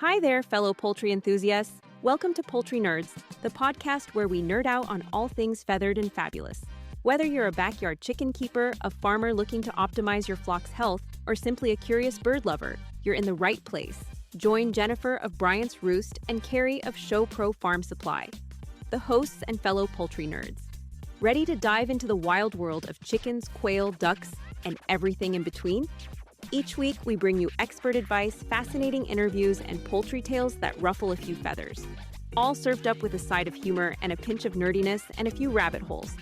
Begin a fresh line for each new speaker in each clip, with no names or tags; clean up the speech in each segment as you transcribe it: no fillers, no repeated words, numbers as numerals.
Hi there, fellow poultry enthusiasts. Welcome to Poultry Nerds, the podcast where we nerd out on all things feathered and fabulous. Whether you're a backyard chicken keeper, a farmer looking to optimize your flock's health, or simply a curious bird lover, you're in the right place. Join Jennifer of Bryant's Roost and Carey of Show Pro Farm Supply, the hosts and fellow poultry nerds. Ready to dive into the wild world of chickens, quail, ducks, and everything in between? Each week, we bring you expert advice, fascinating interviews, and poultry tales that ruffle a few feathers. All served up with a side of humor and a pinch of nerdiness and a few rabbit holes.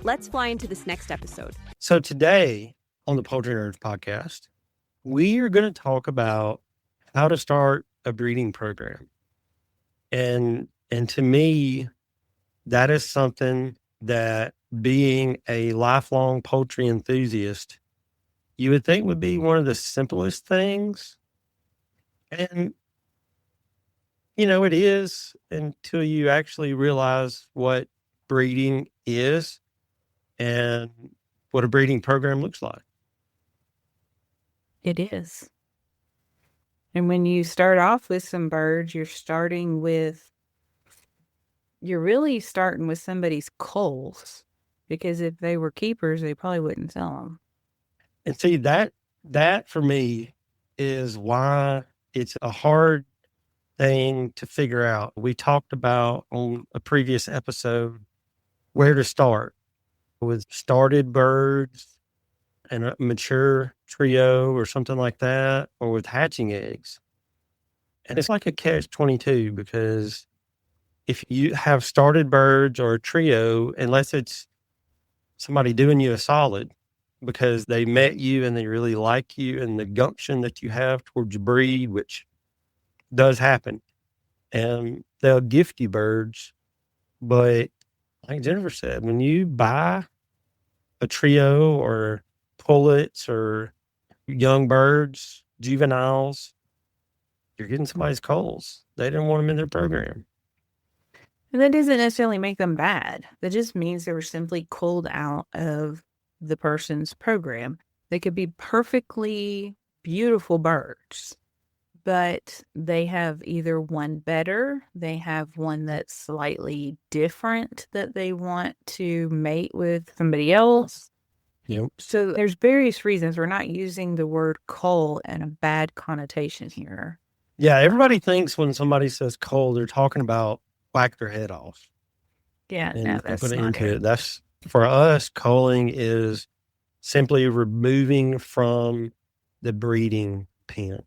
Let's fly into this next episode.
So today on the Poultry Nerds podcast, we are going to talk about how to start a breeding program. And to me, that is something that being a lifelong poultry enthusiast, you would think would be one of the simplest things. And, it is until you actually realize what breeding is and what a breeding program looks like.
It is. And when you start off with some birds, you're really starting with somebody's culls, because if they were keepers, they probably wouldn't sell them.
And see, that for me is why it's a hard thing to figure out. We talked about on a previous episode where to start with started birds and a mature trio or something like that, or with hatching eggs. And it's like a catch-22, because if you have started birds or a trio, unless it's somebody doing you a solid because they met you and they really like you and the gumption that you have towards your breed, which does happen, and they'll gift you birds. But like Jennifer said, when you buy a trio or pullets or young birds, juveniles, you're getting somebody's culls. They didn't want them in their program.
And that doesn't necessarily make them bad. That just means they were simply culled out of the person's program. They could be perfectly beautiful birds, but they have either one better, they have one that's slightly different that they want to mate with somebody else.
Yep.
So there's various reasons. We're not using the word cull in a bad connotation here.
Yeah, everybody thinks when somebody says cull, they're talking about whack their head off.
Yeah,
And
no, that's
put it
not
into
it.
it. That's, for us, culling is simply removing from the breeding pen.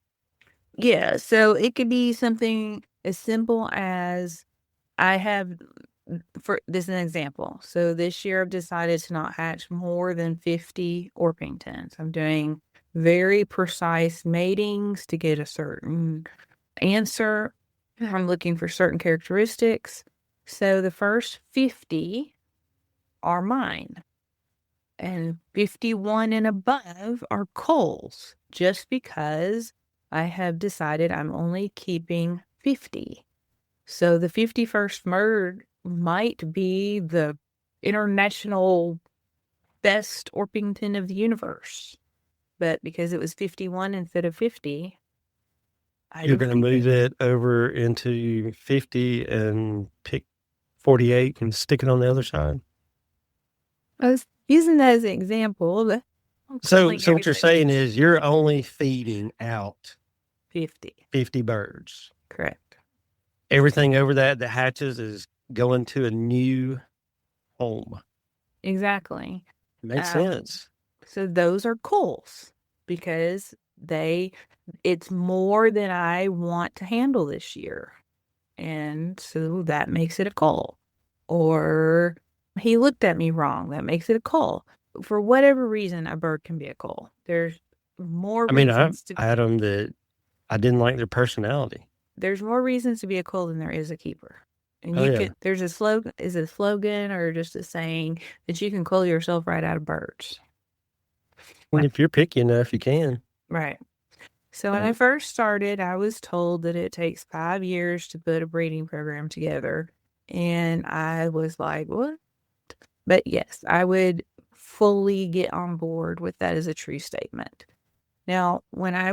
Yeah, so it could be something as simple as for this is an example. So this year I've decided to not hatch more than 50 Orpingtons. I'm doing very precise matings to get a certain answer. I'm looking for certain characteristics. So the first 50 are mine. And 51 and above are culls, just because I have decided I'm only keeping 50. So the 51st bird might be the international best Orpington of the universe. But because it was 51 instead of 50,
You're going to move it over into 50 and pick 48 and stick it on the other side.
I was using that as an example. But
So what you're saying is you're only feeding out
50
birds.
Correct.
Everything over that hatches is going to a new home.
Exactly.
Makes sense.
So those are culls, because it's more than I want to handle this year. And so that makes it a cull. Or he looked at me wrong. That makes it a cull. For whatever reason, a bird can be a cull. There's more reasons
I had them that I didn't like their personality.
There's more reasons to be a cull than there is a keeper. And there's a slogan, is it a slogan or just a saying that you can cull yourself right out of birds?
Well, if you're picky enough, you can.
Right. So when I first started, I was told that it takes 5 years to put a breeding program together. And I was like, what? But yes, I would fully get on board with that as a true statement. Now, I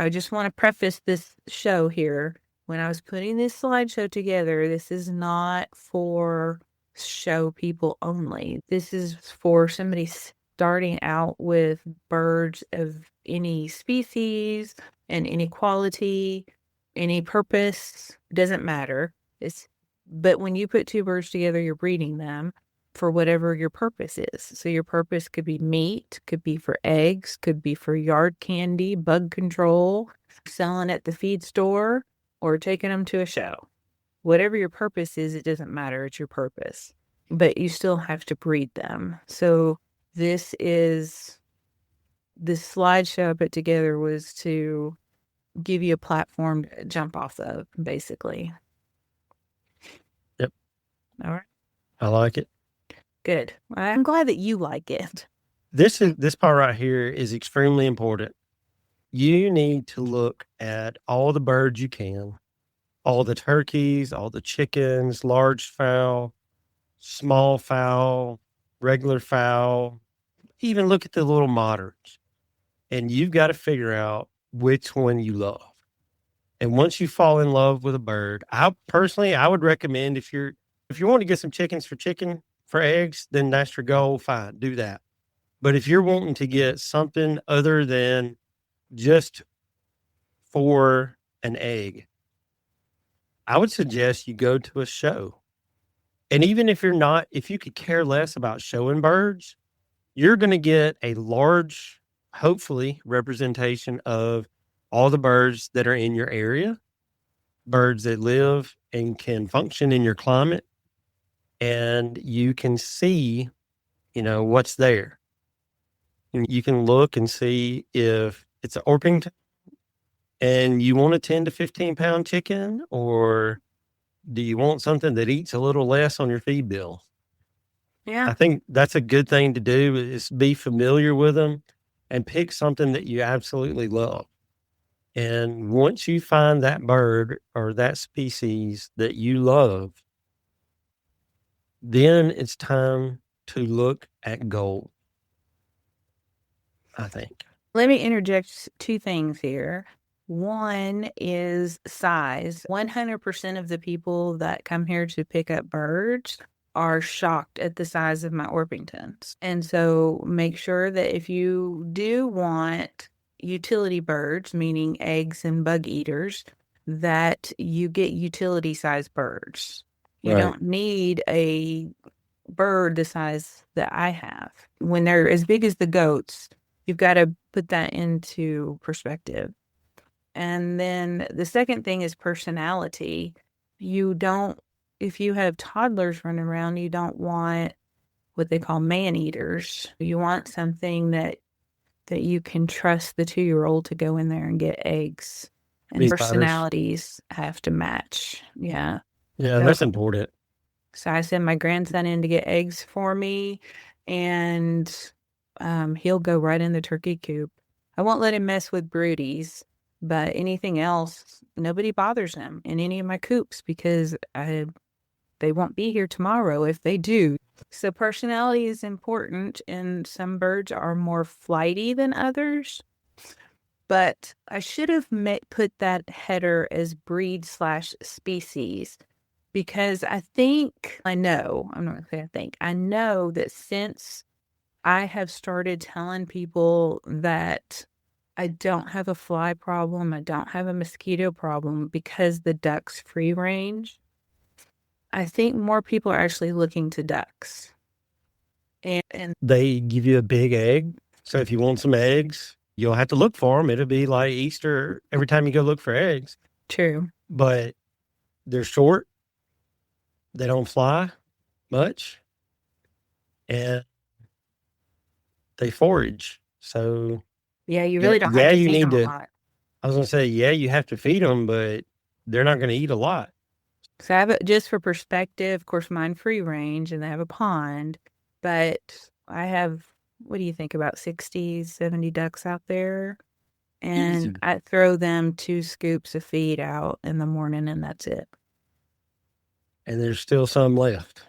just want to preface this show here when I was putting this slideshow together, this is not for show people only. This is for somebody starting out with birds of any species and any quality, any purpose. Doesn't matter. But when you put two birds together, you're breeding them for whatever your purpose is. So your purpose could be meat, could be for eggs, could be for yard candy, bug control, selling at the feed store, or taking them to a show. Whatever your purpose is, it doesn't matter. It's your purpose. But you still have to breed them. So this slideshow I put together was to give you a platform to jump off of, basically.
Yep.
All right.
I like it.
Good. I'm glad that you like it.
This part right here is extremely important. You need to look at all the birds you can, all the turkeys, all the chickens, large fowl, small fowl, regular fowl, even look at the little moderns. And you've got to figure out which one you love. And once you fall in love with a bird, I would recommend if you want to get some chickens for eggs, then that's your goal. Fine, do that. But if you're wanting to get something other than just for an egg, I would suggest you go to a show. And even if you could care less about showing birds, you're going to get a large, hopefully, representation of all the birds that are in your area, birds that live and can function in your climate, and you can see, what's there. And you can look and see if it's an Orpington and you want a 10 to 15 pound chicken, or do you want something that eats a little less on your feed bill?
Yeah.
I think that's a good thing to do, is be familiar with them and pick something that you absolutely love. And once you find that bird or that species that you love, then it's time to look at gold, I think.
Let me interject two things here. One is size. 100% of the people that come here to pick up birds are shocked at the size of my Orpingtons. And so make sure that if you do want utility birds, meaning eggs and bug eaters, that you get utility size birds. You
Right.
don't need a bird the size that I have. When they're as big as the goats, you've got to put that into perspective. And then the second thing is personality. If you have toddlers running around, you don't want what they call man eaters. You want something that you can trust the 2-year-old to go in there and get eggs. And
These
personalities have to match. Yeah.
Yeah, that's important.
So I send my grandson in to get eggs for me, and he'll go right in the turkey coop. I won't let him mess with broodies, but anything else, nobody bothers him in any of my coops because they won't be here tomorrow if they do. So personality is important, and some birds are more flighty than others. But I should have put that header as breed/species, because I know that since I have started telling people that I don't have a fly problem, I don't have a mosquito problem because the ducks free range, I think more people are actually looking to ducks. And
They give you a big egg. So if you want some eggs, you'll have to look for them. It'll be like Easter every time you go look for eggs.
True.
But they're short. They don't fly much. And they forage. So
Yeah, you really don't have to feed them a lot.
I was going to say, you have to feed them, but they're not going to eat a lot.
So I have just for perspective, of course, mine free range and they have a pond, but I have, what do you think, about 60, 70 ducks out there? And
Easy.
I throw them 2 scoops of feed out in the morning, and that's it.
And there's still some left.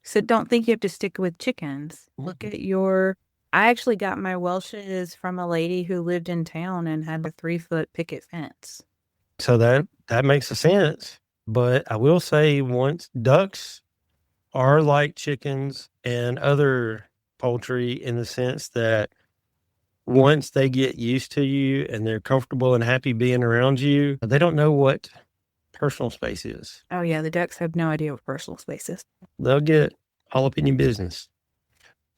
So don't think you have to stick with chickens. Look at I actually got my Welshes from a lady who lived in town and had a 3-foot picket fence.
So that makes a sense. But I will say, once ducks are like chickens and other poultry in the sense that once they get used to you and they're comfortable and happy being around you, they don't know what personal space is.
Oh, yeah. The ducks have no idea what personal space is.
They'll get all up in your business.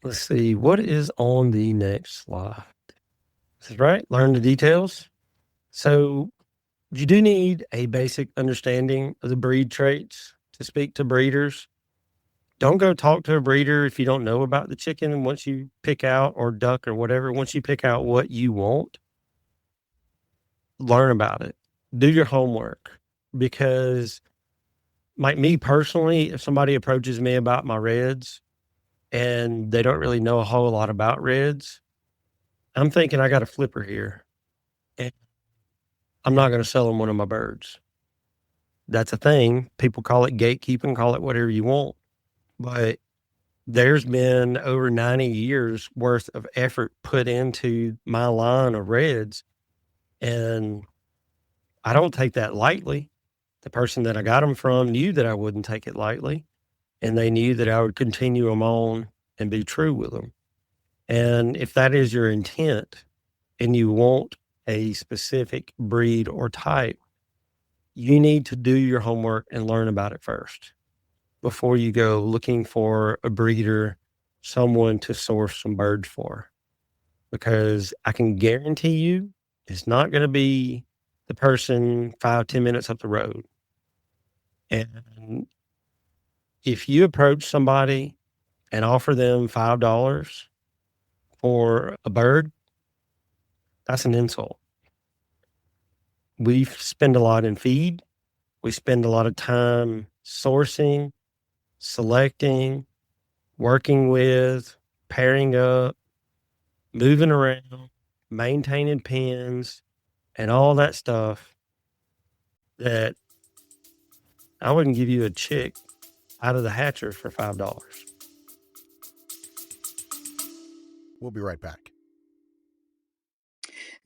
Let's see. What is on the next slide? This is right. Learn the details. So you do need a basic understanding of the breed traits to speak to breeders. Don't go talk to a breeder if you don't know about the chicken. Once you pick out, or duck or whatever, once you pick out what you want, learn about it. Do your homework. Because, like me personally, if somebody approaches me about my reds and they don't really know a whole lot about reds, I'm thinking I got a flipper here. And I'm not going to sell them one of my birds. That's a thing. People call it gatekeeping, call it whatever you want. But there's been over 90 years worth of effort put into my line of reds. And I don't take that lightly. The person that I got them from knew that I wouldn't take it lightly. And they knew that I would continue them on and be true with them. And if that is your intent and you want a specific breed or type, you need to do your homework and learn about it first before you go looking for a breeder, someone to source some birds for. Because I can guarantee you it's not going to be the person 5-10 minutes up the road. And if you approach somebody and offer them $5 for a bird, that's an insult. We spend a lot in feed. We spend a lot of time sourcing, selecting, working with, pairing up, moving around, maintaining pens, and all that stuff that I wouldn't give you a chick out of the hatcher for $5.
We'll be right back.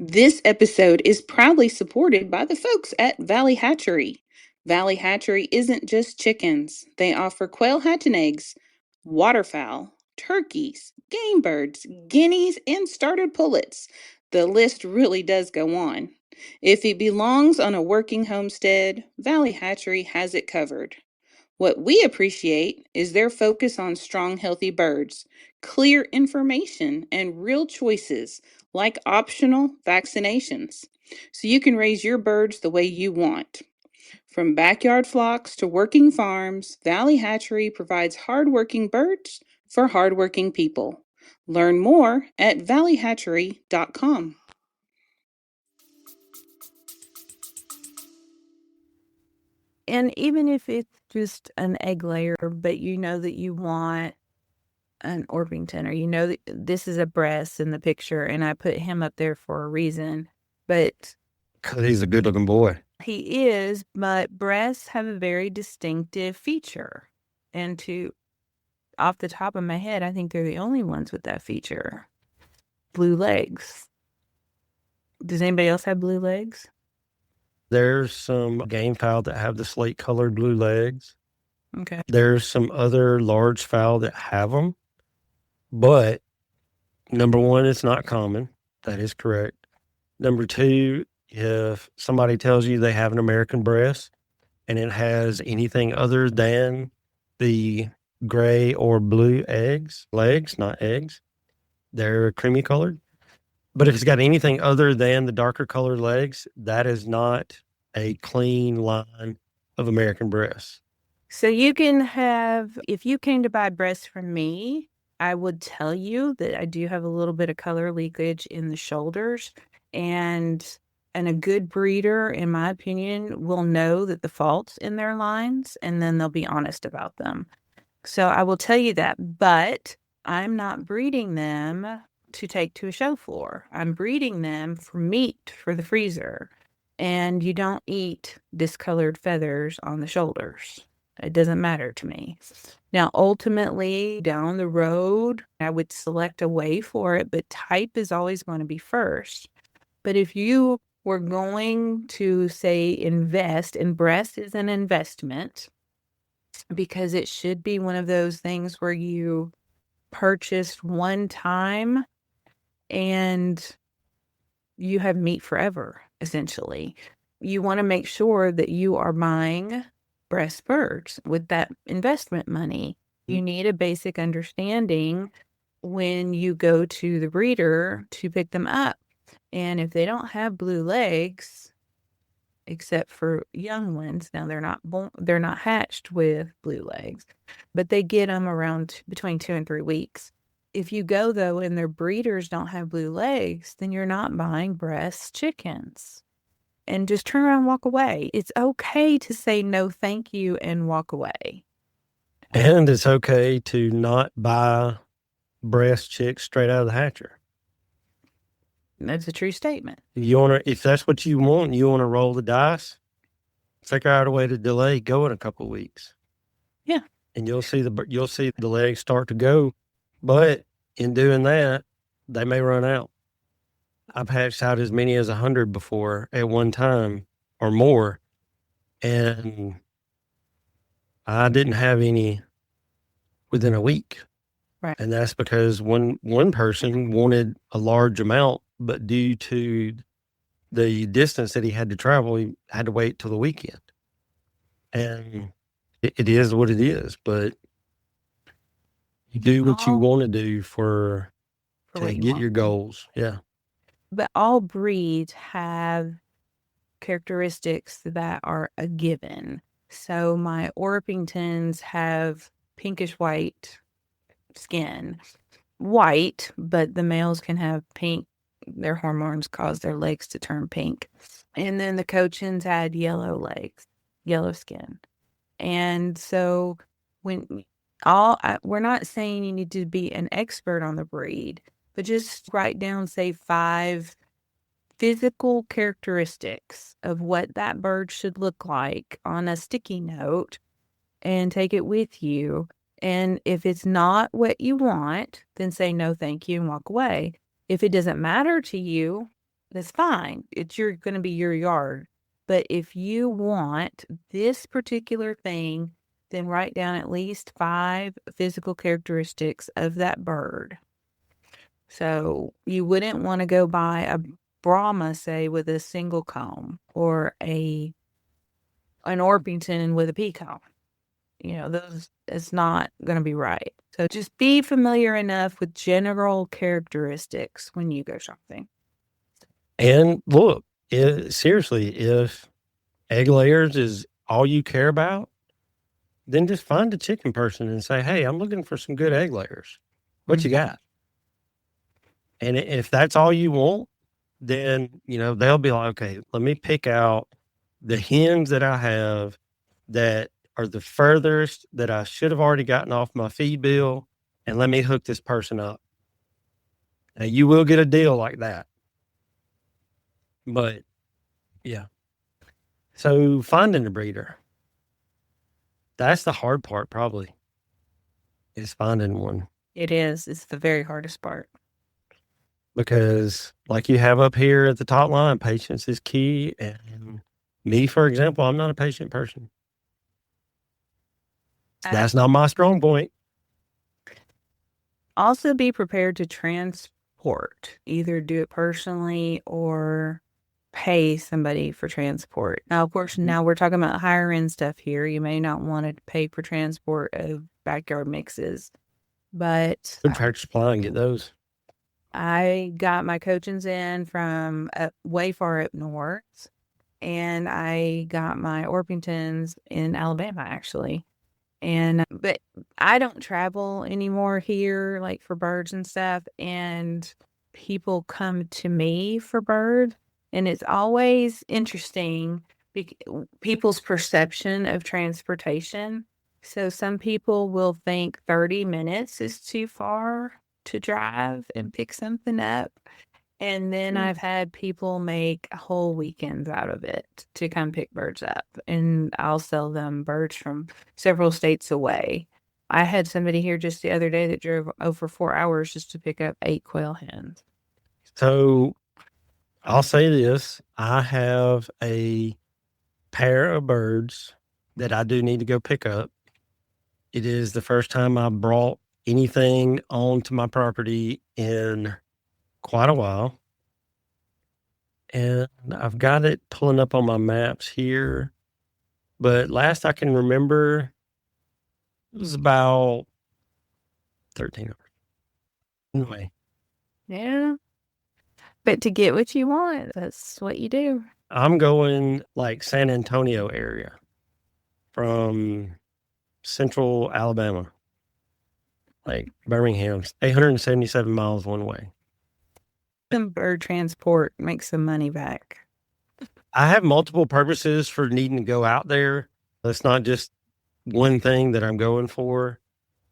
This episode is proudly supported by the folks at Valley Hatchery. Valley Hatchery isn't just chickens. They offer quail hatch and eggs, waterfowl, turkeys, game birds, guineas, and started pullets. The list really does go on. If it belongs on a working homestead, Valley Hatchery has it covered. What we appreciate is their focus on strong, healthy birds, clear information, and real choices like optional vaccinations, so you can raise your birds the way you want. From backyard flocks to working farms, Valley Hatchery provides hardworking birds for hardworking people. Learn more at valleyhatchery.com.
And even if it's just an egg layer, but you know that you want an Orpington, or you know that this is a breast in the picture, and I put him up there for a reason, but
Because he's a good looking boy.
he is, but breasts have a very distinctive feature. And off the top of my head, I think they're the only ones with that feature. Blue legs. Does anybody else have blue legs?
There's some gamefowl that have the slate colored blue legs.
Okay.
There's some other large fowl that have them. But number one, it's not common. That is correct. Number two, if somebody tells you they have an American breast and it has anything other than the gray or blue legs, not eggs, they're creamy colored. But if it's got anything other than the darker colored legs, that is not a clean line of American breasts.
So you can have, if you came to buy breasts from me, I would tell you that I do have a little bit of color leakage in the shoulders, and a good breeder, in my opinion, will know that the fault's in their lines, and then they'll be honest about them. So I will tell you that, but I'm not breeding them to take to a show floor. I'm breeding them for meat for the freezer. And you don't eat discolored feathers on the shoulders. It doesn't matter to me. Now, ultimately, down the road, I would select a way for it, but type is always going to be first. But if you we're going to say invest, and breast is an investment because it should be one of those things where you purchased one time and you have meat forever, essentially. You want to make sure that you are buying breast birds with that investment money. You need a basic understanding when you go to the breeder to pick them up. And if they don't have blue legs, except for young ones, now they're not hatched with blue legs, but they get them around between 2 and 3 weeks. If you go though and their breeders don't have blue legs, then you're not buying breast chickens. And just turn around and walk away. It's okay to say no thank you and walk away.
And it's okay to not buy breast chicks straight out of the hatcher.
That's a true statement.
If that's what you want to roll the dice, figure out a way to delay, go in a couple of weeks.
Yeah.
And you'll see the legs start to go. But in doing that, they may run out. I've hatched out as many as 100 before at one time or more. And I didn't have any within a week.
Right.
And that's because one person wanted a large amount, but due to the distance that he had to travel, he had to wait till the weekend. And it is what it is, but you do what you want to do to get your goals. Yeah.
But all breeds have characteristics that are a given. So my Orpingtons have pinkish white skin. White, but the males can have pink. Their hormones cause their legs to turn pink. And then the Cochins had yellow legs, yellow skin. And so we're not saying you need to be an expert on the breed, but just write down, say, 5 physical characteristics of what that bird should look like on a sticky note and take it with you. And if it's not what you want, then say no, thank you, and walk away. If it doesn't matter to you, that's fine. It's going to be your yard. But if you want this particular thing, then write down at least 5 physical characteristics of that bird. So you wouldn't want to go buy a Brahma, say, with a single comb, or an Orpington with a peacock. It's not going to be right. So just be familiar enough with general characteristics when you go shopping.
And look, seriously, if egg layers is all you care about, then just find a chicken person and say, hey, I'm looking for some good egg layers. What you got? And if that's all you want, then, they'll be like, okay, let me pick out the hens that I have that are the furthest that I should have already gotten off my feed bill, and let me hook this person up. Now, you will get a deal like that. But, yeah. So, finding a breeder. That's the hard part, probably, is finding one.
It is. It's the very hardest part.
Because, like you have up here at the top line, patience is key. And me, for example, I'm not a patient person. That's not my strong point.
Also be prepared to transport. Either do it personally or pay somebody for transport. Now, of course, now we're talking about higher end stuff here. You may not want to pay for transport of backyard mixes, but
Good Tractor Supply and get those.
I got my Cochins in from way far up north, and I got my Orpingtons in Alabama, actually. But I don't travel anymore here, like for birds and stuff. And people come to me for bird. And it's always interesting, people's perception of transportation. So some people will think 30 minutes is too far to drive and pick something up. And then I've had people make whole weekends out of it to come pick birds up. And I'll sell them birds from several states away. I had somebody here just the other day that drove over 4 hours just to pick up 8 quail hens.
So I'll say this. I have a pair of birds that I do need to go pick up. It is the first time I brought anything onto my property in quite a while. And I've got it pulling up on my maps here. But last I can remember, it was about 13 hours. Anyway,
Yeah. But to get what you want, that's what you do.
I'm going like San Antonio area from central Alabama, like Birmingham, 877 miles one way.
Some bird transport makes some money back.
I have multiple purposes for needing to go out there. It's not just one thing that I'm going for.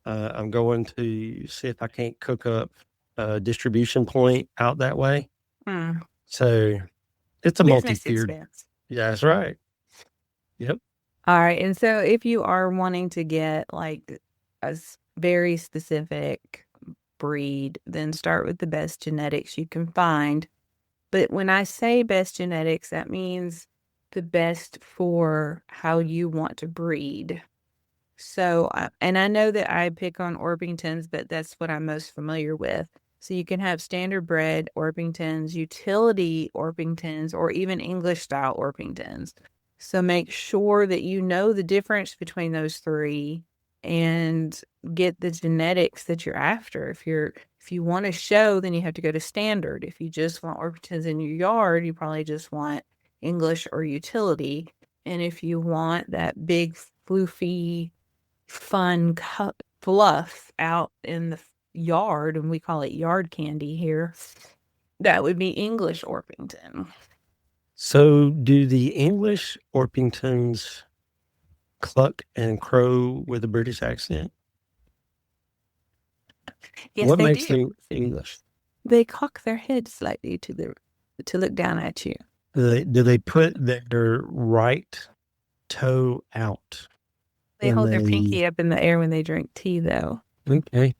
I'm going to see if I can't cook up a distribution point out that way. So it's a
Business
multi-tiered.
expense.
Yeah, that's right. Yep.
All right. And so if you are wanting to get like a very specific breed, then start with the best genetics you can find. But when I say best genetics, that means the best for how you want to breed. So, and I know that I pick on Orpingtons, but that's what I'm most familiar with. So you can have standard bred Orpingtons, utility Orpingtons, or even English style Orpingtons. So make sure that you know the difference between those three and get the genetics that you're after. If you want to show, then you have to go to standard. If you just want Orpingtons in your yard, you probably just want English or utility. And if you want that big, floofy, fun fluff out in the yard, and we call it yard candy here, that would be English Orpington.
So do the English Orpingtons cluck and crow with a British accent?
Yes,
What
they
makes
do.
them English?
They cock their head slightly to look down at you.
Do they put their right toe out?
They hold their pinky up in the air when they drink tea, though.
Okay.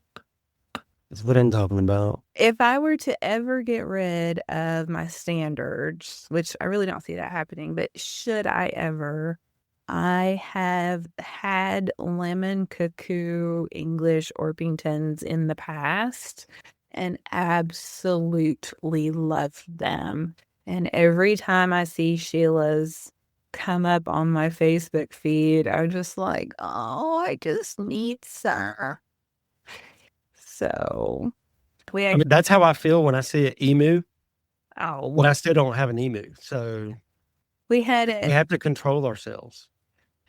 That's what I'm talking about.
If I were to ever get rid of my standards, which I really don't see that happening, but should I ever, I have had lemon cuckoo English Orpingtons in the past and absolutely loved them. And every time I see Sheila's come up on my Facebook feed, I'm just like, oh, I just need some. So
I mean, that's how I feel when I see an emu.
Oh,
Well, I still don't have an emu, so
we had
we
it.
have to control ourselves.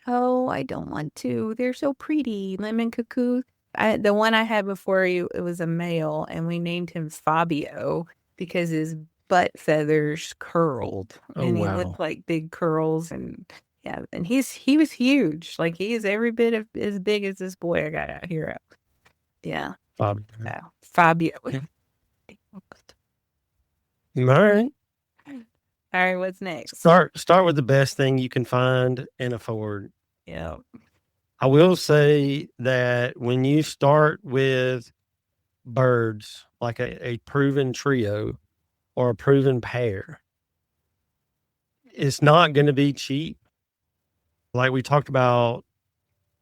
Oh, I don't want to. They're so pretty. Lemon cuckoo. The one I had before you, it was a male, and we named him Fabio because his butt feathers curled, and he looked like big curls, and yeah, and he was huge. Like he is every bit as big as this boy I got out here. Yeah, Fabio.
Yeah. All right.
All right, what's next?
Start with the best thing you can find and afford.
Yeah.
I will say that when you start with birds, like a proven trio or a proven pair, it's not going to be cheap. Like we talked about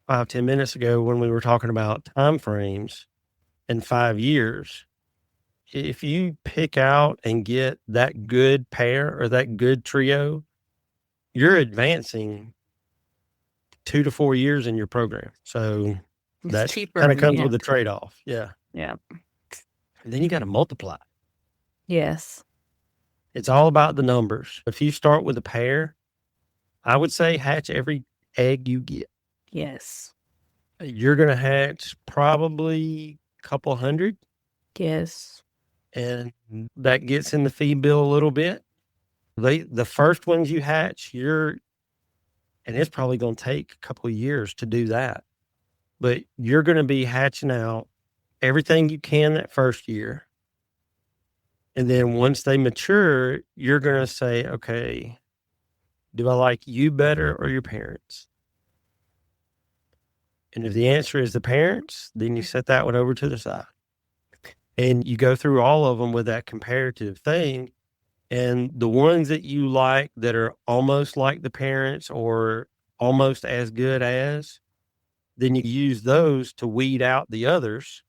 5-10 minutes ago when we were talking about time frames in 5 years. If you pick out and get that good pair or that good trio, you're advancing 2 to 4 years in your program. So that kind of comes with a trade-off. Yeah.
Yeah.
And then you got to multiply.
Yes.
It's all about the numbers. If you start with a pair, I would say hatch every egg you get.
Yes.
You're going to hatch probably a couple hundred.
Yes.
And that gets in the feed bill a little bit. The first ones you hatch, and it's probably going to take a couple of years to do that. But you're going to be hatching out everything you can that first year. And then once they mature, you're going to say, okay, do I like you better or your parents? And if the answer is the parents, then you set that one over to the side. And you go through all of them with that comparative thing. And the ones that you like that are almost like the parents or almost as good as, then you use those to weed out the others.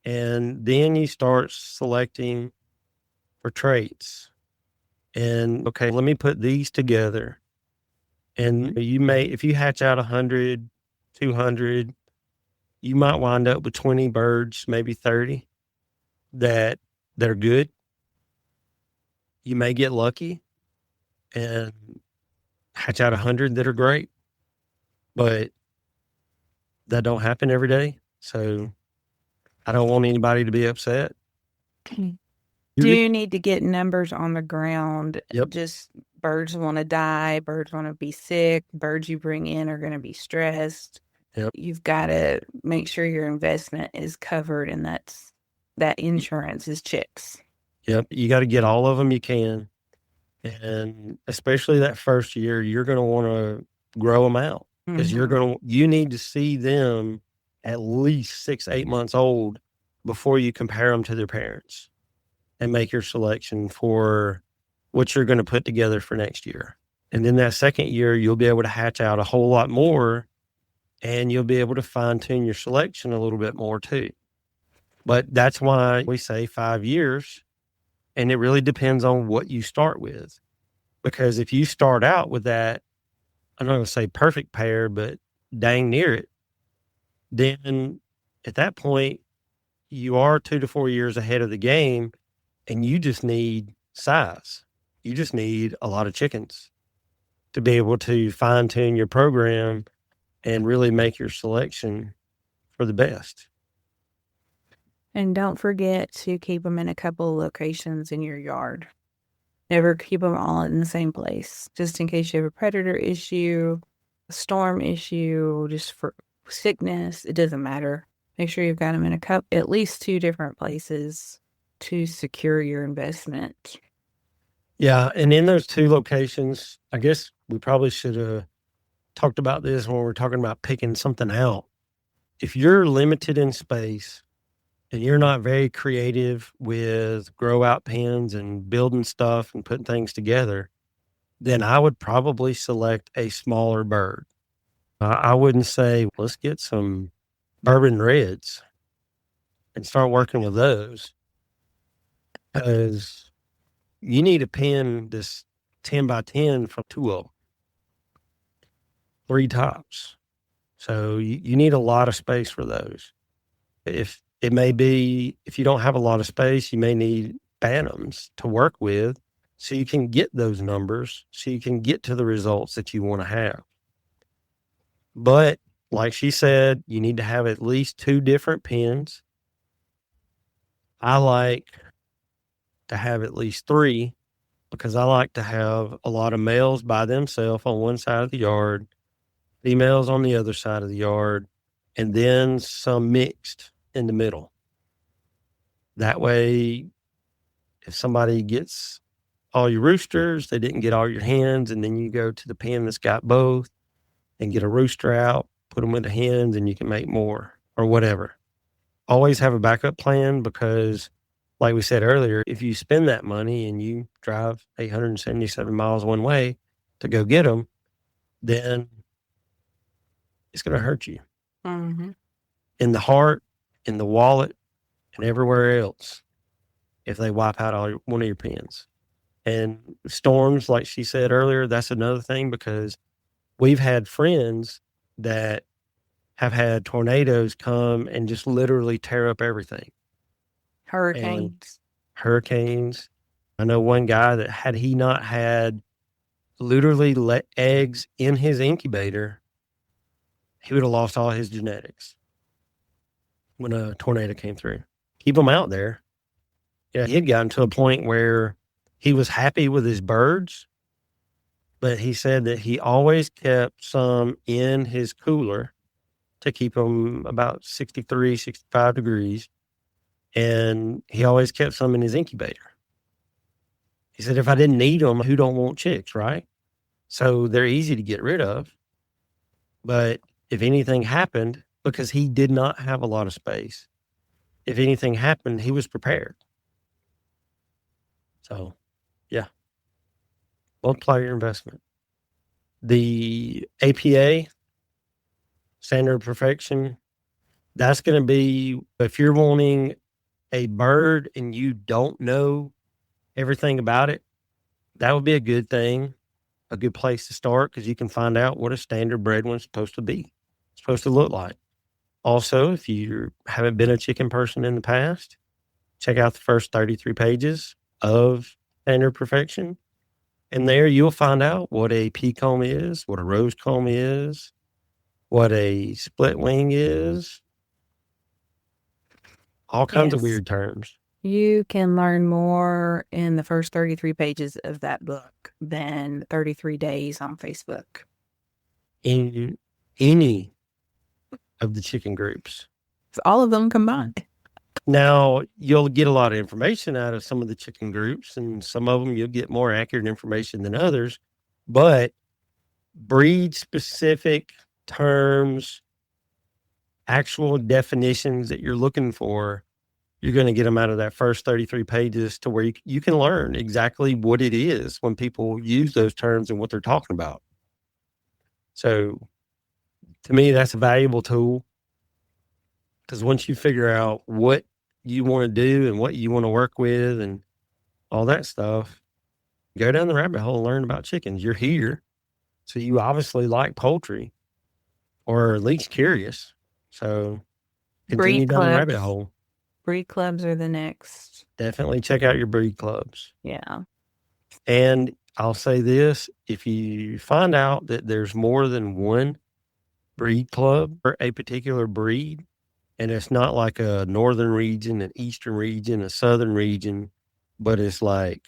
And then you start selecting for traits. And okay, let me put these together. And you may, if you hatch out 100, 200, you might wind up with 20 birds, maybe 30 that are good. You may get lucky and hatch out 100 that are great, but that don't happen every day. So I don't want anybody to be upset.
Do you need to get numbers on the ground?
Yep.
Just birds want to die, birds want to be sick, birds you bring in are going to be stressed.
Yep.
You've got to make sure your investment is covered, and that insurance is chicks.
Yep. You got to get all of them you can. And especially that first year, you're going to want to grow them out because you need to see them at least 6-8 months old before you compare them to their parents and make your selection for what you're going to put together for next year. And then that second year, you'll be able to hatch out a whole lot more, and you'll be able to fine tune your selection a little bit more too. But that's why we say 5 years, and it really depends on what you start with. Because if you start out with that, I'm not going to say perfect pair, but dang near it, then at that point, you are 2 to 4 years ahead of the game, and you just need size. You just need a lot of chickens to be able to fine tune your program and really make your selection for the best.
And don't forget to keep them in a couple of locations in your yard. Never keep them all in the same place, just in case you have a predator issue, a storm issue, just for sickness. It doesn't matter. Make sure you've got them in at least 2 different places to secure your investment.
Yeah, and in those 2 locations, I guess we probably should have talked about this when we're talking about picking something out. If you're limited in space and you're not very creative with grow out pens and building stuff and putting things together, then I would probably select a smaller bird. I wouldn't say, let's get some bourbon reds and start working with those, because you need a pen that's 10 by 10 from 2 of them, 3 tops. So you need a lot of space for those. If you don't have a lot of space, you may need phantoms to work with so you can get those numbers, so you can get to the results that you want to have. But like she said, you need to have at least 2 different pens. I like to have at least 3 because I like to have a lot of males by themselves on one side of the yard, females on the other side of the yard, and then some mixed in the middle. That way, if somebody gets all your roosters, they didn't get all your hens, and then you go to the pen that's got both and get a rooster out, put them with the hens, and you can make more or whatever. Always have a backup plan because, like we said earlier, if you spend that money and you drive 877 miles one way to go get them, then it's going to hurt you in the heart, in the wallet, and everywhere else if they wipe out one of your pens. And storms, like she said earlier, that's another thing, because we've had friends that have had tornadoes come and just literally tear up everything.
Hurricanes.
I know one guy that had he not had literally let eggs in his incubator, he would have lost all his genetics when a tornado came through. Keep them out there. Yeah, he had gotten to a point where he was happy with his birds, but he said that he always kept some in his cooler to keep them about 63, 65 degrees. And he always kept some in his incubator. He said, if I didn't need them, who don't want chicks, right? So they're easy to get rid of. But if anything happened, because he did not have a lot of space, if anything happened, he was prepared. So, yeah. Multiply your investment. The APA, Standard of Perfection, that's going to be, if you're wanting a bird and you don't know everything about it, that would be a good thing, a good place to start, because you can find out what a standard bred one's supposed to be, supposed to look like. Also, if you haven't been a chicken person in the past, check out the first 33 pages of Standard Perfection. And there you'll find out what a pea comb is, what a rose comb is, what a split wing is, all kinds of
Yes.
weird terms.
You can learn more in the first 33 pages of that book than 33 days on Facebook.
In any of the chicken groups.
It's all of them combined.
Now, you'll get a lot of information out of some of the chicken groups, and some of them you'll get more accurate information than others, but breed-specific terms, actual definitions that you're looking for, you're going to get them out of that first 33 pages to where you can learn exactly what it is when people use those terms and what they're talking about. So, to me, that's a valuable tool, because once you figure out what you want to do and what you want to work with and all that stuff, go down the rabbit hole and learn about chickens. You're here, so you obviously like poultry, or at least curious. So continue
Breed
down the rabbit
clubs.
hole.
Breed clubs are the next.
Definitely check out your breed clubs.
Yeah.
And I'll say this, if you find out that there's more than one breed club for a particular breed, and it's not like a northern region, an eastern region, a southern region, but it's like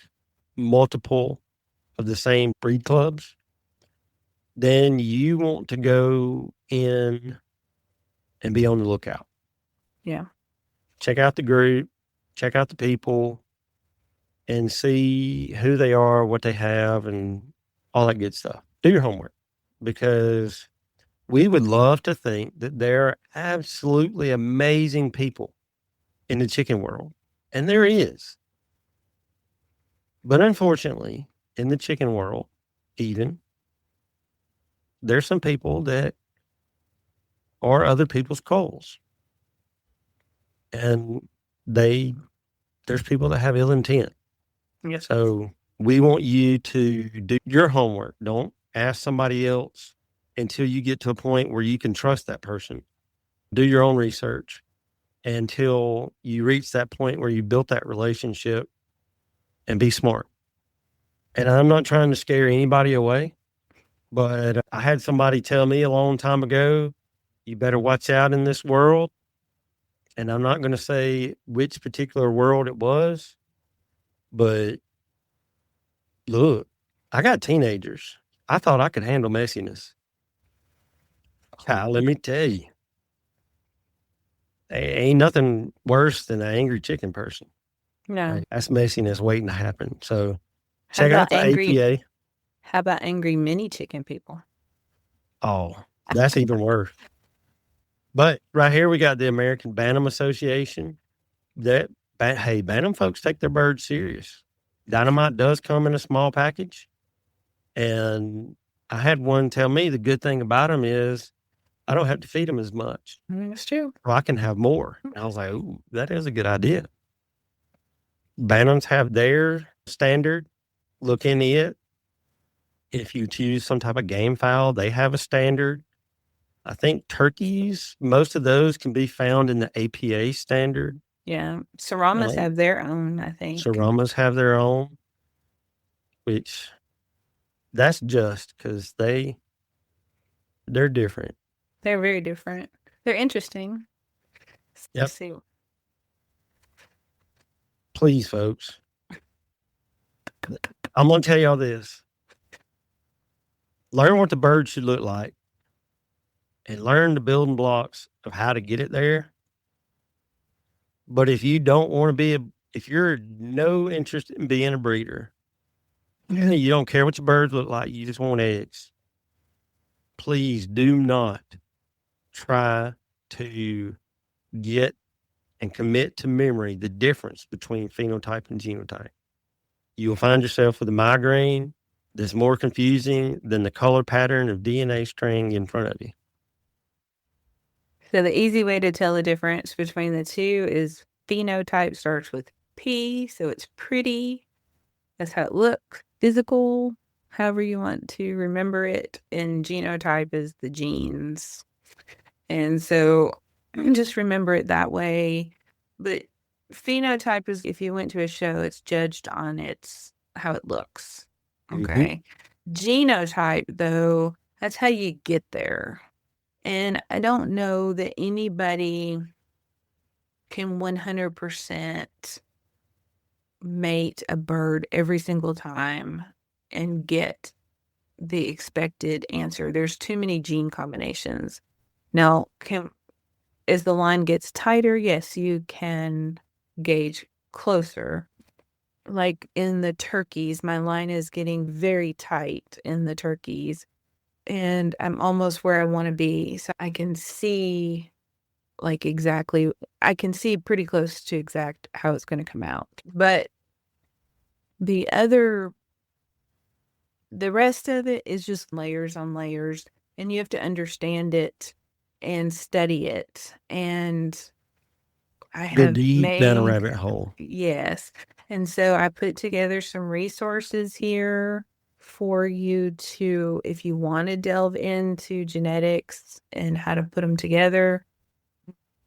multiple of the same breed clubs, then you want to go in and be on the lookout.
Yeah.
Check out the group, check out the people, and see who they are, what they have, and all that good stuff. Do your homework, because we would love to think that there are absolutely amazing people in the chicken world, and there is. But unfortunately, in the chicken world, even, there's some people that are other people's culls. And there's people that have ill intent.
Yes.
So we want you to do your homework. Don't ask somebody else until you get to a point where you can trust that person. Do your own research until you reach that point where you built that relationship, and be smart. And I'm not trying to scare anybody away, but I had somebody tell me a long time ago, you better watch out in this world. And I'm not going to say which particular world it was, but look, I got teenagers. I thought I could handle messiness. Let me tell you, ain't nothing worse than an angry chicken person.
No.
That's messiness waiting to happen. So
How
check out
about
the APA.
How about angry mini chicken people?
Oh, that's even worse. But right here, we got the American Bantam Association. Hey, Bantam folks take their birds serious. Dynamite does come in a small package. And I had one tell me the good thing about them is I don't have to feed them as much.
That's true.
Or I can have more. And I was like, ooh, that is a good idea. Bantams have their standard. Look into it. If you choose some type of gamefowl, they have a standard. I think turkeys, most of those can be found in the APA standard.
Yeah. Saramas have their own, I think.
Saramas have their own, which that's just because they're different.
They're very different. They're interesting.
Yep.
Let's see.
Please, folks. I'm going to tell y'all this. Learn what the bird should look like, and learn the building blocks of how to get it there. But if you don't want to if you're no interest in being a breeder, you don't care what your birds look like, you just want eggs, please do not try to get and commit to memory the difference between phenotype and genotype. You will find yourself with a migraine that's more confusing than the color pattern of DNA string in front of you?
So the easy way to tell the difference between the two is phenotype starts with P, so it's pretty. That's how it looks. Physical, however you want to remember it. And genotype is the genes. And so just remember it that way. But phenotype is, if you went to a show, it's judged on how it looks. Okay. Genotype, though, that's how you get there. And I don't know that anybody can 100% mate a bird every single time and get the expected answer. There's too many gene combinations. Now, as the line gets tighter, yes, you can gauge closer. Like in the turkeys, my line is getting very tight in the turkeys, and I'm almost where I want to be. So I can see I can see pretty close to exact how it's going to come out. But the rest of it is just layers on layers, and you have to understand it and study it. And I
Go
have
deep down a
made,
rabbit hole.
yes. And so I put together some resources here for you to, if you want to delve into genetics and how to put them together.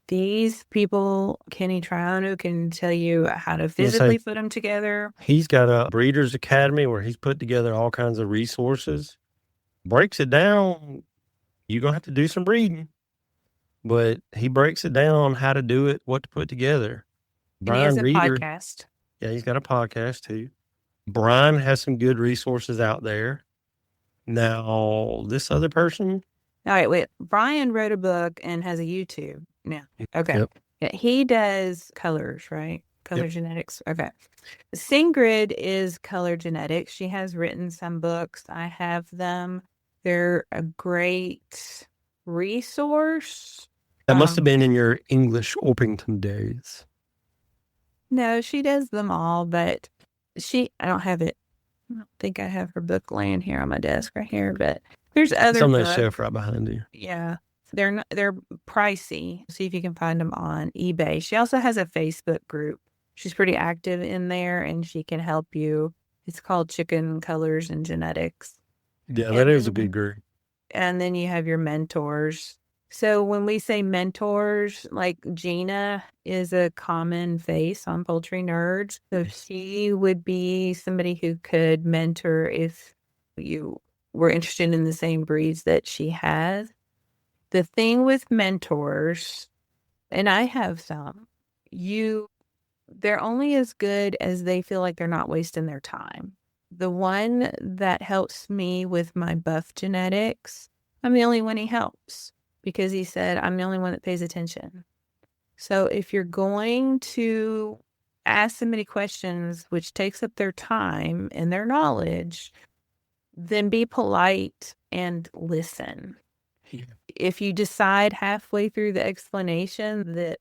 These people, Kenny Triano, can tell you how to physically put them together.
He's got a Breeders Academy where he's put together all kinds of resources. Breaks it down. You're going to have to do some reading. But he breaks it down how to do it, what to put together.
And he has a podcast.
Yeah, he's got a podcast too. Brian has some good resources out there. Now, this other person.
All right, wait. Brian wrote a book and has a YouTube now. Okay.
Yep.
Yeah, he does colors, right? Color genetics. Okay. Singrid is color genetics. She has written some books. I have them. They're a great resource.
That must have been in your English Orpington days.
No, she does them all, but I don't have it. I don't think I have her book laying here on my desk right here, but there's other
It's on
books.
that shelf right behind you.
Yeah. They're pricey. See if you can find them on eBay. She also has a Facebook group. She's pretty active in there, and she can help you. It's called Chicken Colors and Genetics.
Yeah, that is a good group.
And then you have your mentors. So when we say mentors, like Gina is a common face on Poultry Nerds. So she would be somebody who could mentor if you were interested in the same breeds that she has. The thing with mentors, and I have some, they're only as good as they feel like they're not wasting their time. The one that helps me with my buff genetics, I'm the only one he helps because he said, I'm the only one that pays attention. So if you're going to ask somebody questions, which takes up their time and their knowledge, then be polite and listen. Yeah. If you decide halfway through the explanation that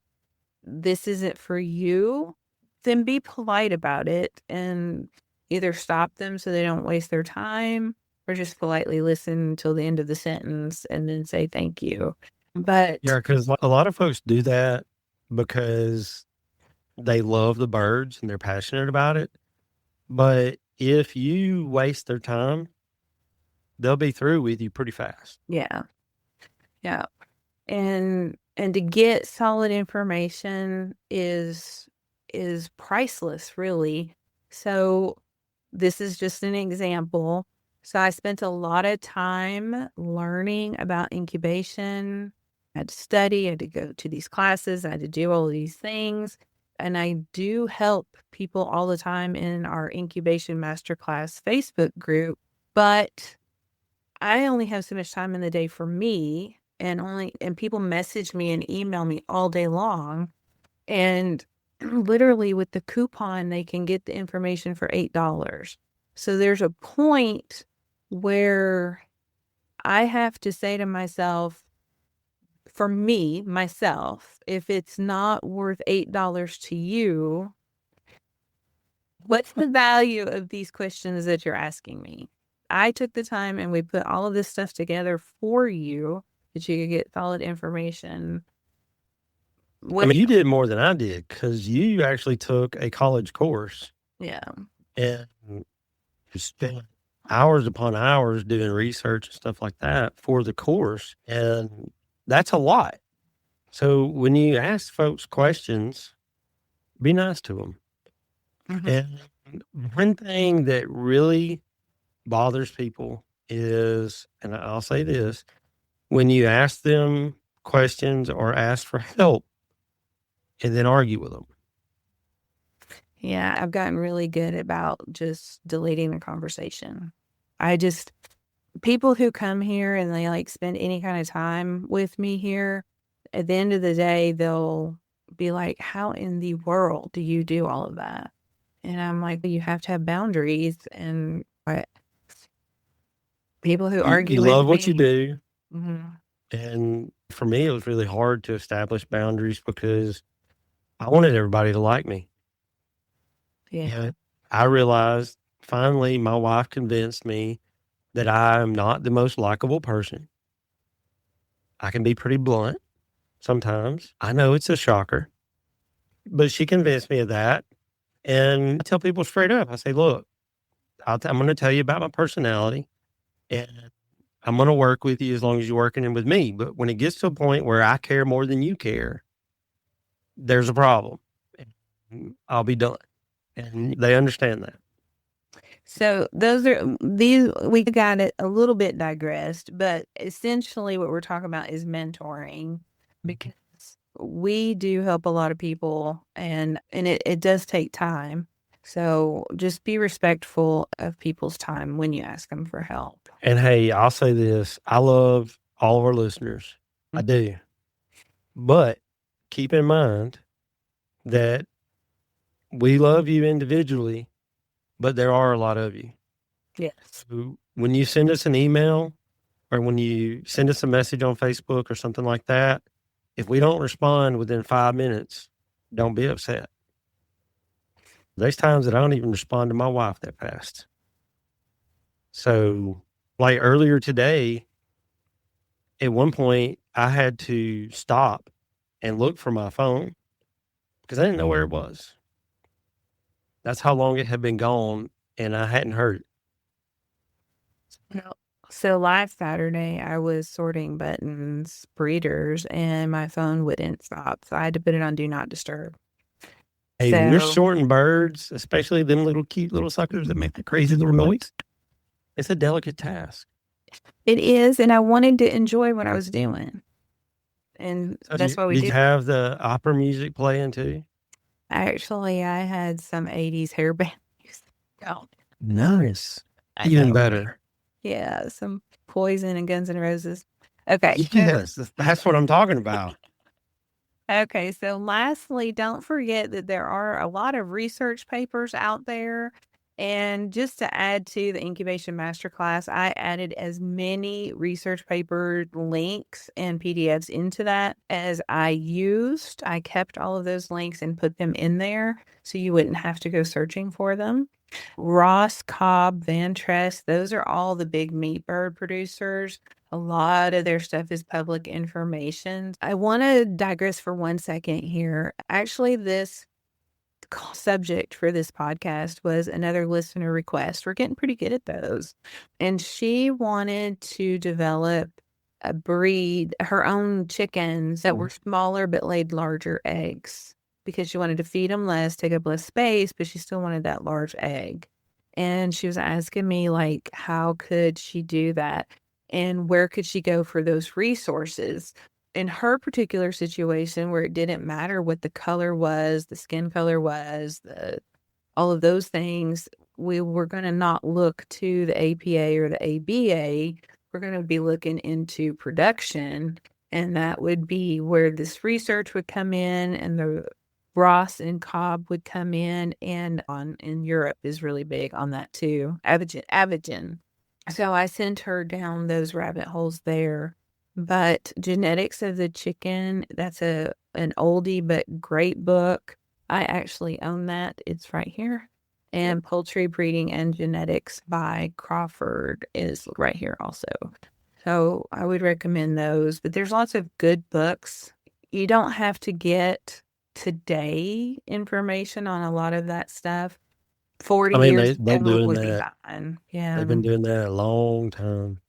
this isn't for you, then be polite about it and either stop them so they don't waste their time or just politely listen until the end of the sentence and then say thank you. But
yeah, because a lot of folks do that because they love the birds and they're passionate about it. But if you waste their time, they'll be through with you pretty fast.
Yeah. Yeah. And to get solid information is priceless, really. So this is just an example. So I spent a lot of time learning about incubation. I had to study, I had to go to these classes, I had to do all these things. And I do help people all the time in our incubation masterclass Facebook group. But I only have so much time in the day for me, and people message me and email me all day long. And literally with the coupon, they can get the information for $8. So there's a point where I have to say to myself, for me, myself, if it's not worth $8 to you, what's the value of these questions that you're asking me? I took the time and we put all of this stuff together for you that you could get solid information.
I mean, you did more than I did because you actually took a college course
Yeah.
and you spent hours upon hours doing research and stuff like that for the course. And that's a lot. So when you ask folks questions, be nice to them.
Mhm.
And one thing that really bothers people is, and I'll say this, when you ask them questions or ask for help and then argue with them.
Yeah, I've gotten really good about just deleting the conversation. People who come here and they like spend any kind of time with me here, at the end of the day, they'll be like, how in the world do you do all of that? And I'm like, you have to have boundaries. And people who argue
You
with
love what
me,
you do.
Mhm.
And for me, it was really hard to establish boundaries because I wanted everybody to like me.
Yeah.
And I realized finally my wife convinced me that I am not the most likable person. I can be pretty blunt sometimes. I know it's a shocker, but she convinced me of that. And I tell people straight up, I say, look, I'm going to tell you about my personality and I'm going to work with you as long as you're working in with me. But when it gets to a point where I care more than you care, there's a problem. I'll be done. And they understand that.
So we got it a little bit digressed, but essentially what we're talking about is mentoring because we do help a lot of people and it does take time. So just be respectful of people's time when you ask them for help.
And hey, I'll say this. I love all of our listeners. I do. But keep in mind that we love you individually, but there are a lot of you.
Yes.
So when you send us an email or when you send us a message on Facebook or something like that, if we don't respond within 5 minutes, don't be upset. There's times that I don't even respond to my wife that fast. So like earlier today, at one point I had to stop and look for my phone because I didn't know where it was. That's how long it had been gone and I hadn't heard it.
So last Saturday, I was sorting buttons, breeders, and my phone wouldn't stop. So I had to put it on Do Not Disturb.
Hey, when you're
So-
sorting birds, especially them little cute little suckers that make that crazy little noise, it's a delicate task.
It is, and I wanted to enjoy what I was doing. And
So
that's why we
did
do.
you have the opera music playing too?
Actually, I had some 80s hairband music on.
Nice.
I
Even
know.
better.
Yeah, some Poison and Guns N' Roses. Okay.
Yes, that's what I'm talking about.
Okay, so lastly, don't forget that there are a lot of research papers out there. And just to add to the Incubation Masterclass, I added as many research paper links and PDFs into that as I used. I kept all of those links and put them in there so you wouldn't have to go searching for them. Ross, Cobb, Van Trest, those are all the big meat bird producers. A lot of their stuff is public information. I want to digress for 1 second here. Actually, this subject for this podcast was another listener request. We're getting pretty good at those. And she wanted to develop a breed, her own chickens that were smaller but laid larger eggs because she wanted to feed them less, take up less space, but she still wanted that large egg. And she was asking me, like, how could she do that? And where could she go for those resources? In her particular situation where it didn't matter what the color was, the skin color was, all of those things, we were going to not look to the APA or the ABA. We're going to be looking into production. And that would be where this research would come in and the Ross and Cobb would come in, and in Europe is really big on that too. Avigen. So I sent her down those rabbit holes there. But Genetics of the Chicken, that's an oldie but great book. I actually own that. It's right here. And Poultry Breeding and Genetics by Crawford is right here also. So I would recommend those. But there's lots of good books. You don't have to get today information on a lot of that stuff. 40
I mean,
years
they're
ago
doing
would be
that.
fine. Yeah.
They've been doing that a long time.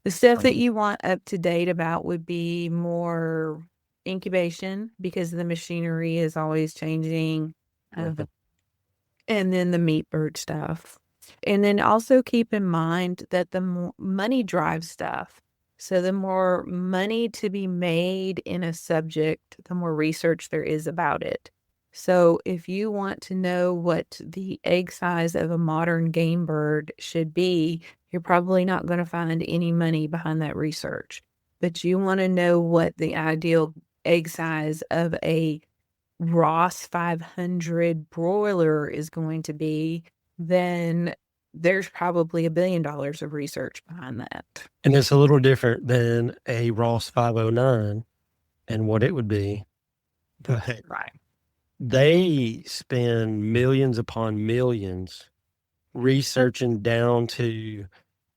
The stuff that you want up to date about would be more incubation because the machinery is always changing. And then the meat bird stuff. And then also keep in mind that the money drives stuff. So the more money to be made in a subject, the more research there is about it. So if you want to know what the egg size of a modern game bird should be, you're probably not going to find any money behind that research. But you want to know what the ideal egg size of a Ross 500 broiler is going to be, then there's probably $1 billion of research behind that.
And it's a little different than a Ross 509 and what it would be. But
Right.
they spend millions upon millions researching down to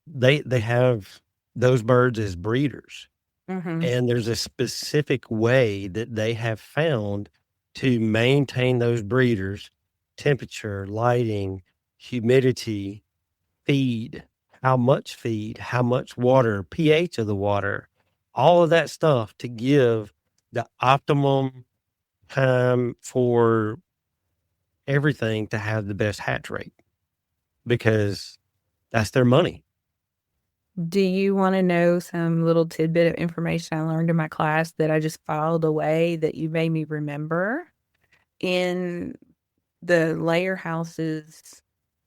they have those birds as breeders.
Mm-hmm.
And there's a specific way that they have found to maintain those breeders: temperature, lighting, humidity, feed, how much water, pH of the water, all of that stuff to give the optimum time for everything to have the best hatch rate, because that's their money.
Do you want to know some little tidbit of information I learned in my class that I just filed away that you made me remember? In the layer houses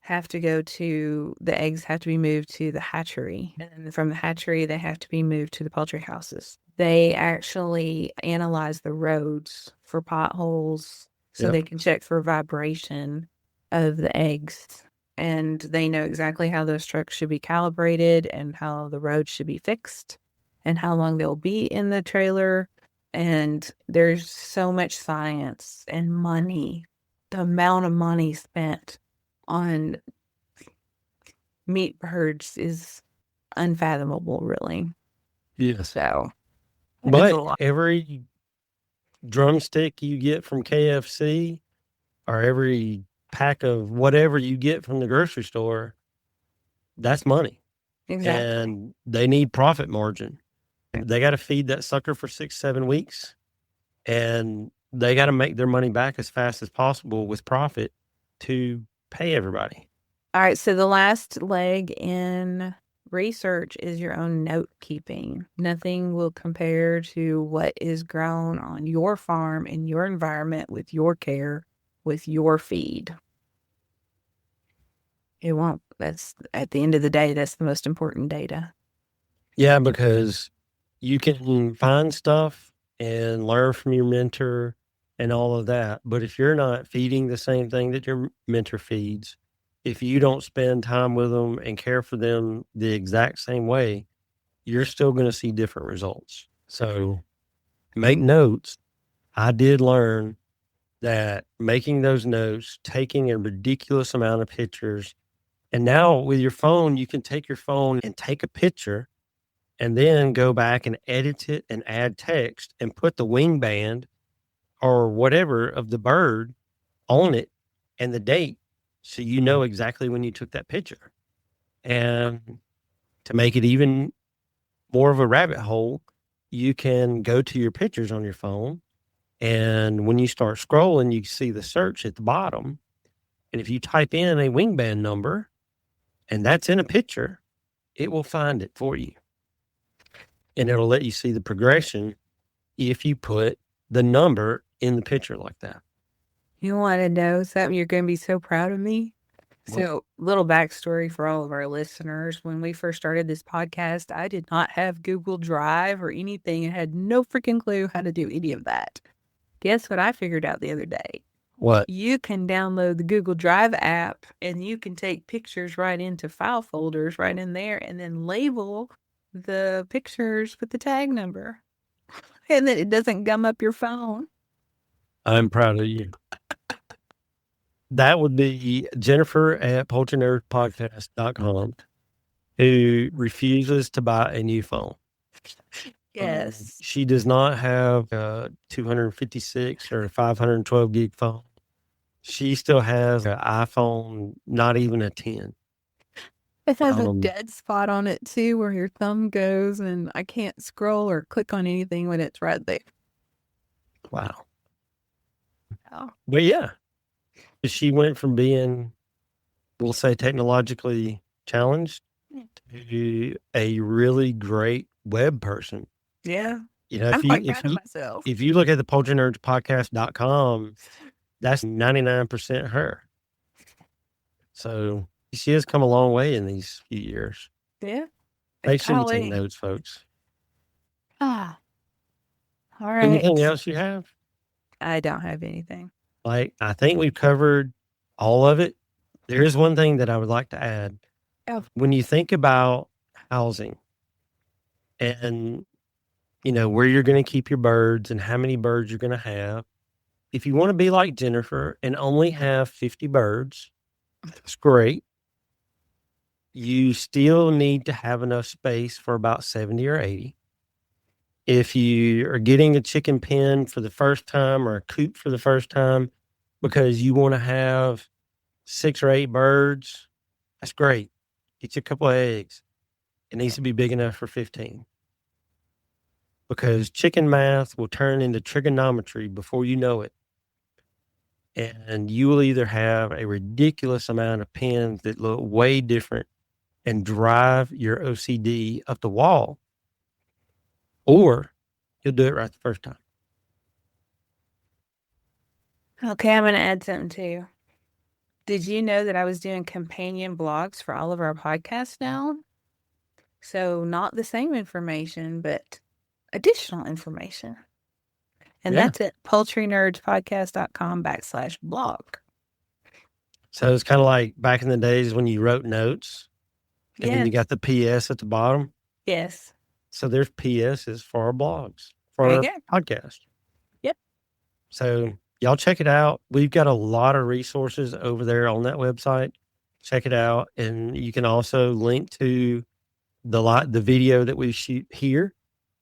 the eggs have to be moved to the hatchery. And from the hatchery, they have to be moved to the poultry houses. They actually analyze the roads for potholes so
Yep.
they can check for vibration of the eggs. And they know exactly how those trucks should be calibrated and how the roads should be fixed and how long they'll be in the trailer. And there's so much science and money. The amount of money spent on meat birds is unfathomable, really.
Yes.
So, it's a
But
lot.
every drumstick you get from KFC or every pack of whatever you get from the grocery store, that's money.
Exactly.
And they need profit margin. They got to feed that sucker for 6-7 weeks, and they got to make their money back as fast as possible with profit to pay everybody.
All right. So the last leg in research is your own note keeping. Nothing will compare to what is grown on your farm in your environment with your care, with your feed. It won't. That's at the end of the day, that's the most important data.
Yeah, because you can find stuff and learn from your mentor and all of that. But if you're not feeding the same thing that your mentor feeds, if you don't spend time with them and care for them the exact same way, you're still going to see different results. So make notes. I did learn that making those notes, taking a ridiculous amount of pictures, and now with your phone, you can take your phone and take a picture and then go back and edit it and add text and put the wing band or whatever of the bird on it and the date, so you know exactly when you took that picture. And to make it even more of a rabbit hole, you can go to your pictures on your phone, and when you start scrolling, you see the search at the bottom. And if you type in a wing band number and that's in a picture, it will find it for you. And it'll let you see the progression if you put the number in the picture like that.
You want to know something? You're going to be so proud of me.
What?
So, little backstory for all of our listeners. When we first started this podcast, I did not have Google Drive or anything. I had no freaking clue how to do any of that. Guess what I figured out the other day?
What?
You can download the Google Drive app and you can take pictures right into file folders right in there and then label the pictures with the tag number. And then it doesn't gum up your phone.
I'm proud of you. That would be Jennifer at poultrynerdpodcast.com, who refuses to buy a new phone.
Yes.
She does not have a 256 or a 512 gig phone. She still has an iPhone, not even a 10.
It has a dead spot on it too, where your thumb goes, and I can't scroll or click on anything when it's right there.
Wow.
Oh.
But yeah, she went from being, we'll say, technologically challenged to a really great web person.
Yeah.
You know,
I'm quite proud of myself.
if you look at the poultrynerdspodcast.com, that's 99% her. So she has come a long way in these few years.
Yeah.
Make sure you take notes, folks.
All right.
Anything else you have?
I don't have anything.
I think we've covered all of it. There is one thing that I would like to add.
Oh.
When you think about housing and, where you're going to keep your birds and how many birds you're going to have, if you want to be like Jennifer and only have 50 birds, that's great. You still need to have enough space for about 70 or 80. If you are getting a chicken pen for the first time or a coop for the first time because you want to have 6 or 8 birds, that's great. Get you a couple of eggs. It needs to be big enough for 15. Because chicken math will turn into trigonometry before you know it. And you will either have a ridiculous amount of pens that look way different and drive your OCD up the wall, or you'll do it right the first time.
Okay, I'm going to add something too. Did you know that I was doing companion blogs for all of our podcasts now? So not the same information, but additional information. And that's at poultrynerdspodcast.com/blog.
So it's kind of like back in the days when you wrote notes and then you got the PS at the bottom.
Yes.
So there's PSs for our blogs, for our podcast.
Yep.
So y'all check it out. We've got a lot of resources over there on that website. Check it out. And you can also link to the video that we shoot here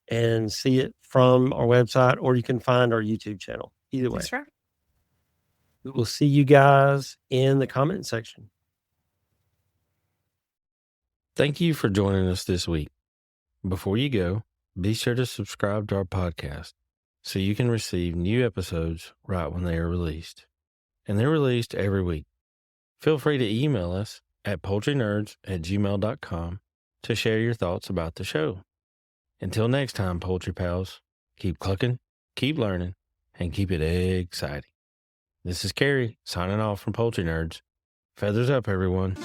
and see it from our website, or you can find our YouTube channel. Either way.
That's right.
We will see you guys in the comment section.
Thank you for joining us this week. Before you go, be sure to subscribe to our podcast so you can receive new episodes right when they are released. And they're released every week. Feel free to email us at poultrynerds@gmail.com to share your thoughts about the show. Until next time, Poultry Pals, keep clucking, keep learning, and keep it exciting. This is Carey signing off from Poultry Nerds. Feathers up, everyone.